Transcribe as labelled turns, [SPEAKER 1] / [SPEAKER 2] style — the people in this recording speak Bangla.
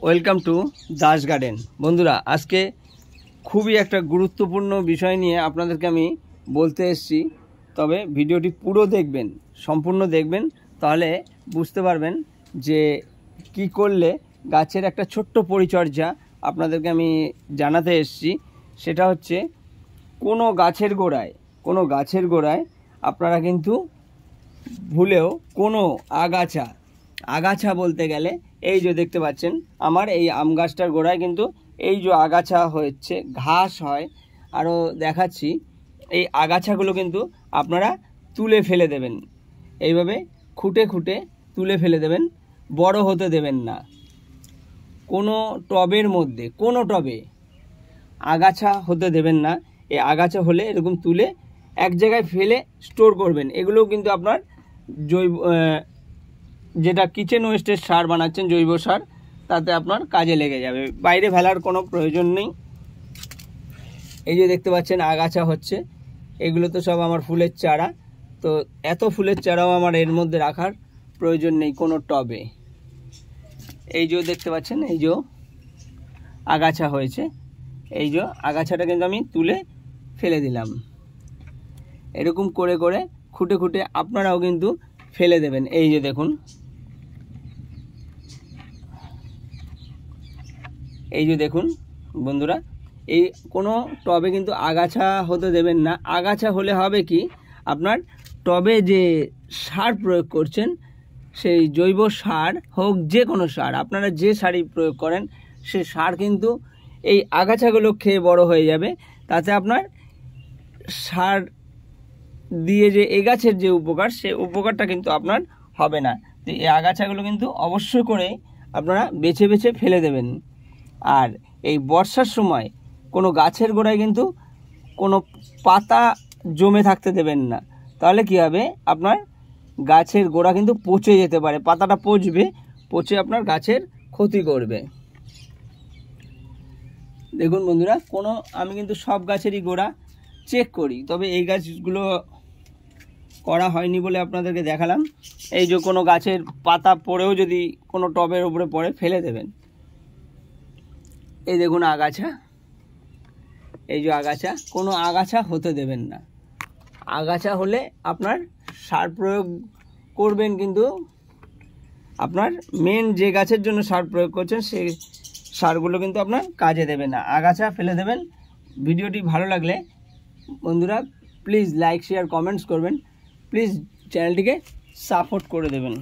[SPEAKER 1] Welcome to Das garden. বন্ধুরা, আজকে খুবই একটা গুরুত্বপূর্ণ বিষয় নিয়ে আপনাদেরকে আমি বলতে এসেছি। তবে ভিডিওটি পুরো দেখবেন, সম্পূর্ণ দেখবেন, তাহলে বুঝতে পারবেন যে কি করলে গাছের একটা ছোট্ট পরিচর্যা আপনাদেরকে আমি জানাতে এসেছি। সেটা হচ্ছে কোনো গাছের গোড়ায় আপনারা কিন্তু ভুলেও কোনো আগাছা বলতে গেলে এই যে দেখতে পাচ্ছেন আমার এই আম গাছটার গোড়ায় কিন্তু এই যে আগাছা হচ্ছে, ঘাস হয়, আরও দেখাচ্ছি। এই আগাছাগুলো কিন্তু আপনারা তুলে ফেলে দেবেন, এইভাবে খুঁটে খুঁটে তুলে ফেলে দেবেন, বড় হতে দেবেন না। কোনো টবে আগাছা হতে দেবেন না। এই আগাছা হলে এরকম তুলে এক জায়গায় ফেলে স্টোর করবেন। এগুলোও কিন্তু আপনার জৈব যেটা কিচেন ওয়েস্টের সার বানাচ্ছেন, জৈব সার, তাতে আপনার কাজে লেগে যাবে, বাইরে ফেলার কোনো প্রয়োজন নেই। এই যে দেখতে পাচ্ছেন আগাছা হচ্ছে, এগুলো তো সব আমার ফুলের চারা। তো এত ফুলের চারাও আমার এর মধ্যে রাখার প্রয়োজন নেই কোনো টবে। এই যে দেখতে পাচ্ছেন এই যে আগাছা হয়েছে, এই যে আগাছাটা কিন্তু আমি তুলে ফেলে দিলাম। এরকম করে করে খুঁটে খুঁটে আপনারাও কিন্তু ফেলে দেবেন। এই যে দেখুন, এই যে দেখুন বন্ধুরা, এই কোনো টবে কিন্তু আগাছা হতে দেবেন না। আগাছা হলে হবে কি, আপনার টবে যে সার প্রয়োগ করছেন, সেই জৈব সার হোক, যে কোনো সার, আপনারা যে সারই প্রয়োগ করেন, সে সার কিন্তু এই আগাছাগুলো খেয়ে বড় হয়ে যাবে। তাতে আপনার সার দিয়ে যে এই গাছের যে উপকার, সেই উপকারটা কিন্তু আপনার হবে না। তো এই আগাছাগুলো কিন্তু অবশ্যই করে আপনারা বেছে বেছে ফেলে দেবেন। আর এই বর্ষার সময় কোনো গাছের গোড়ায় কিন্তু কোনো পাতা জমে থাকতে দেবেন না। তাহলে কি হবে, আপনার গাছের গোড়া কিন্তু পচে যেতে পারে, পাতাটা পচে আপনার গাছের ক্ষতি করবে। দেখুন বন্ধুরা, আমি কিন্তু সব গাছেরই গোড়া চেক করি, তবে এই গাছগুলো করা হয়নি বলে আপনাদেরকে দেখালাম। এই যে কোনো গাছের পাতা পড়েও যদি কোনো টবের উপরে পড়ে, ফেলে দেবেন। এই দেখুন আগাছা, এই যে আগাছা, কোনো আগাছা হতে দেবেন না। আগাছা হলে আপনার সার প্রয়োগ করবেন, কিন্তু আপনার মেন যে গাছের জন্য সার প্রয়োগ করছেন, সেই সারগুলো কিন্তু আপনার কাজে দেবে না। আগাছা ফেলে দেবেন। ভিডিওটি ভালো লাগলে বন্ধুরা প্লিজ লাইক, শেয়ার, কমেন্টস করবেন। প্লিজ চ্যানেলটিকে সাপোর্ট করে দেবেন।